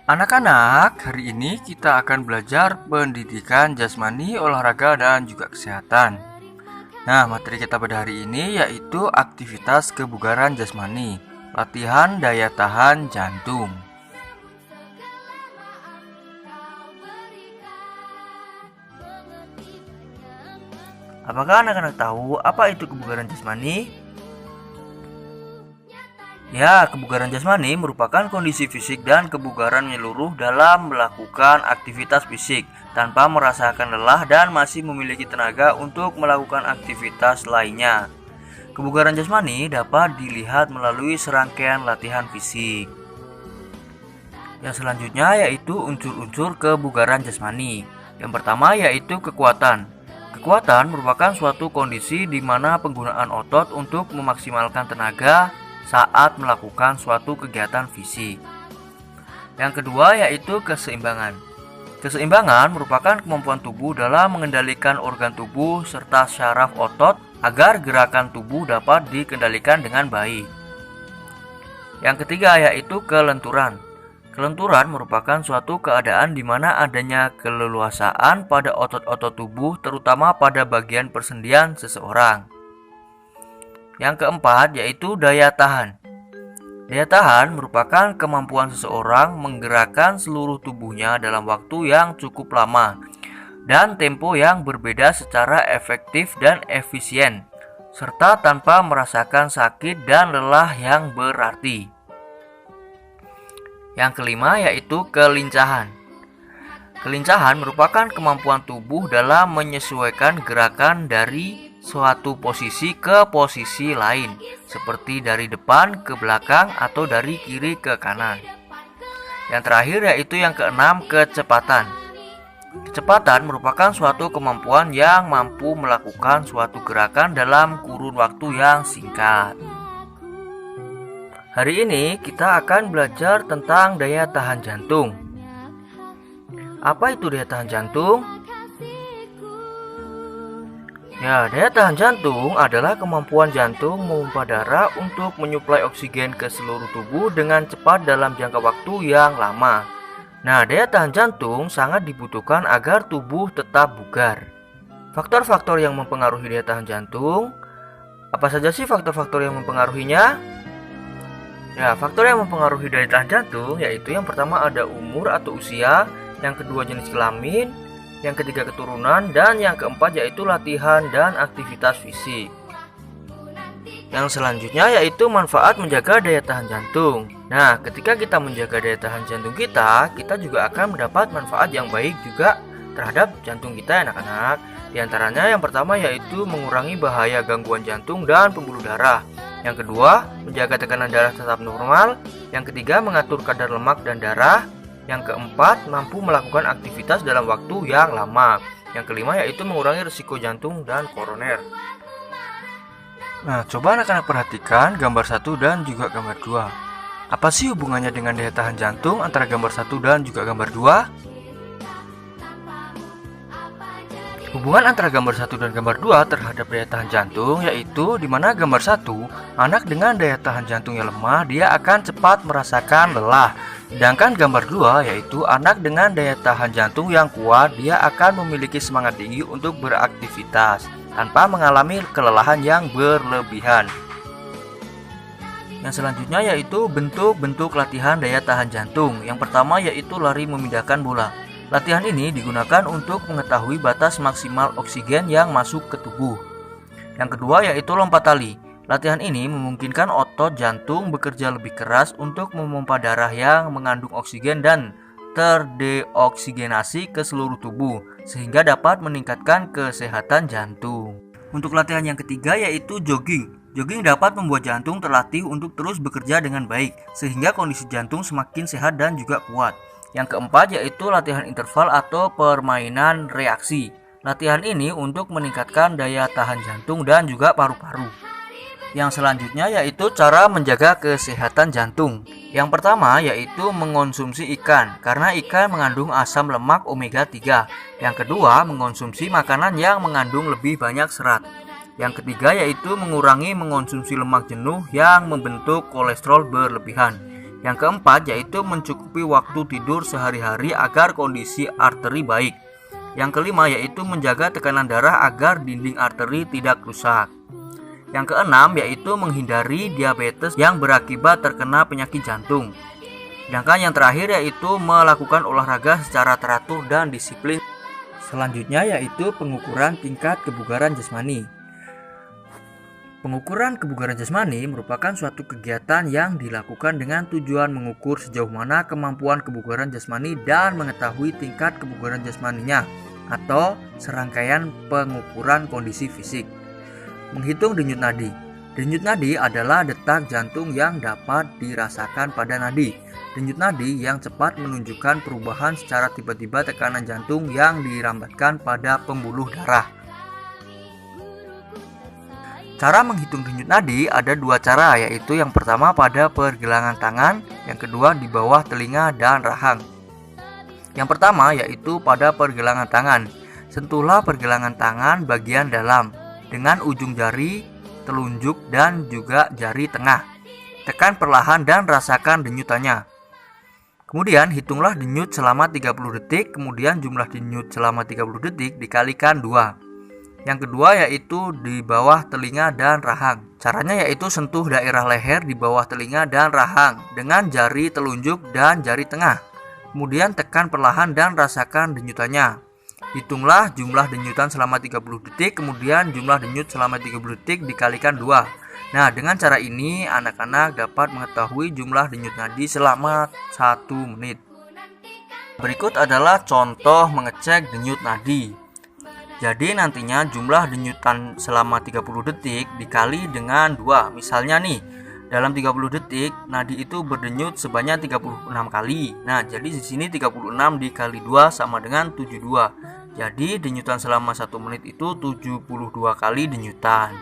Anak-anak, hari ini kita akan belajar pendidikan jasmani, olahraga, dan juga kesehatan. Nah, materi kita pada hari ini yaitu aktivitas kebugaran jasmani, latihan daya tahan jantung. Apakah anak-anak tahu apa itu kebugaran jasmani? Ya, kebugaran jasmani merupakan kondisi fisik dan kebugaran menyeluruh dalam melakukan aktivitas fisik tanpa merasakan lelah dan masih memiliki tenaga untuk melakukan aktivitas lainnya. Kebugaran jasmani dapat dilihat melalui serangkaian latihan fisik. Yang selanjutnya yaitu unsur-unsur kebugaran jasmani. Yang pertama yaitu kekuatan. Kekuatan merupakan suatu kondisi di mana penggunaan otot untuk memaksimalkan tenaga saat melakukan suatu kegiatan fisik. Yang kedua yaitu keseimbangan. Keseimbangan merupakan kemampuan tubuh dalam mengendalikan organ tubuh serta syaraf otot agar gerakan tubuh dapat dikendalikan dengan baik. Yang ketiga yaitu kelenturan. Kelenturan merupakan suatu keadaan di mana adanya keleluasaan pada otot-otot tubuh terutama pada bagian persendian seseorang. Yang keempat yaitu daya tahan. Daya tahan merupakan kemampuan seseorang menggerakkan seluruh tubuhnya dalam waktu yang cukup lama dan tempo yang berbeda secara efektif dan efisien, serta tanpa merasakan sakit dan lelah yang berarti. Yang kelima yaitu kelincahan. Kelincahan merupakan kemampuan tubuh dalam menyesuaikan gerakan dari suatu posisi ke posisi lain, seperti dari depan ke belakang atau dari kiri ke kanan. Yang terakhir yaitu yang keenam, kecepatan. Kecepatan merupakan suatu kemampuan yang mampu melakukan suatu gerakan dalam kurun waktu yang singkat. Hari ini kita akan belajar tentang daya tahan jantung. Apa itu daya tahan jantung? Ya, daya tahan jantung adalah kemampuan jantung memompa darah untuk menyuplai oksigen ke seluruh tubuh dengan cepat dalam jangka waktu yang lama. Nah, daya tahan jantung sangat dibutuhkan agar tubuh tetap bugar. Faktor-faktor yang mempengaruhi daya tahan jantung, apa saja sih faktor-faktor yang mempengaruhinya? Ya, faktor yang mempengaruhi daya tahan jantung yaitu yang pertama ada umur atau usia, yang kedua jenis kelamin, yang ketiga keturunan, dan yang keempat yaitu latihan dan aktivitas fisik. Yang selanjutnya yaitu manfaat menjaga daya tahan jantung. Nah, ketika kita menjaga daya tahan jantung kita juga akan mendapat manfaat yang baik juga terhadap jantung kita anak-anak. Di antaranya yang pertama yaitu mengurangi bahaya gangguan jantung dan pembuluh darah. Yang kedua, menjaga tekanan darah tetap normal. Yang ketiga, mengatur kadar lemak dan darah. Yang keempat, mampu melakukan aktivitas dalam waktu yang lama. Yang kelima yaitu mengurangi risiko jantung dan koroner. Nah, coba anak-anak perhatikan gambar 1 dan juga gambar 2. Apa sih hubungannya dengan daya tahan jantung antara gambar 1 dan juga gambar 2? Hubungan antara gambar 1 dan gambar 2 terhadap daya tahan jantung yaitu di mana gambar 1, anak dengan daya tahan jantung yang lemah dia akan cepat merasakan lelah. Sedangkan gambar 2 yaitu anak dengan daya tahan jantung yang kuat dia akan memiliki semangat tinggi untuk beraktivitas tanpa mengalami kelelahan yang berlebihan. Yang selanjutnya yaitu bentuk-bentuk latihan daya tahan jantung. Yang pertama yaitu lari memindahkan bola. Latihan ini digunakan untuk mengetahui batas maksimal oksigen yang masuk ke tubuh. Yang kedua yaitu lompat tali. Latihan ini memungkinkan otot jantung bekerja lebih keras untuk memompa darah yang mengandung oksigen dan terdeoksigenasi ke seluruh tubuh, sehingga dapat meningkatkan kesehatan jantung. Untuk latihan yang ketiga yaitu jogging. Jogging dapat membuat jantung terlatih untuk terus bekerja dengan baik, sehingga kondisi jantung semakin sehat dan juga kuat. Yang keempat yaitu latihan interval atau permainan reaksi. Latihan ini untuk meningkatkan daya tahan jantung dan juga paru-paru. Yang selanjutnya yaitu cara menjaga kesehatan jantung. Yang pertama yaitu mengonsumsi ikan, karena ikan mengandung asam lemak omega 3. Yang kedua, mengonsumsi makanan yang mengandung lebih banyak serat. Yang ketiga yaitu mengurangi mengonsumsi lemak jenuh yang membentuk kolesterol berlebihan. Yang keempat yaitu mencukupi waktu tidur sehari-hari agar kondisi arteri baik. Yang kelima yaitu menjaga tekanan darah agar dinding arteri tidak rusak. Yang keenam yaitu menghindari diabetes yang berakibat terkena penyakit jantung. Sedangkan yang terakhir yaitu melakukan olahraga secara teratur dan disiplin. Selanjutnya yaitu pengukuran tingkat kebugaran jasmani. Pengukuran kebugaran jasmani merupakan suatu kegiatan yang dilakukan dengan tujuan mengukur sejauh mana kemampuan kebugaran jasmani dan mengetahui tingkat kebugaran jasmaninya atau serangkaian pengukuran kondisi fisik. Menghitung denyut nadi. Denyut nadi adalah detak jantung yang dapat dirasakan pada nadi. Denyut nadi yang cepat menunjukkan perubahan secara tiba-tiba tekanan jantung yang dirambatkan pada pembuluh darah. Cara menghitung denyut nadi ada dua cara, yaitu yang pertama pada pergelangan tangan, yang kedua di bawah telinga dan rahang. Yang pertama yaitu pada pergelangan tangan. Sentuhlah pergelangan tangan bagian dalam dengan ujung jari, telunjuk dan juga jari tengah. Tekan perlahan dan rasakan denyutannya. Kemudian hitunglah denyut selama 30 detik, kemudian jumlah denyut selama 30 detik dikalikan 2. Yang kedua yaitu di bawah telinga dan rahang. Caranya yaitu sentuh daerah leher di bawah telinga dan rahang dengan jari telunjuk dan jari tengah. Kemudian tekan perlahan dan rasakan denyutannya. Hitunglah jumlah denyutan selama 30 detik, kemudian jumlah denyut selama 30 detik dikalikan 2. Nah, dengan cara ini anak-anak dapat mengetahui jumlah denyut nadi selama 1 menit. Berikut adalah contoh mengecek denyut nadi. Jadi nantinya jumlah denyutan selama 30 detik dikali dengan 2. Misalnya nih, dalam 30 detik nadi itu berdenyut sebanyak 36 kali. Nah, jadi di sini 36 dikali 2 sama dengan 72. Jadi denyutan selama 1 menit itu 72 kali denyutan.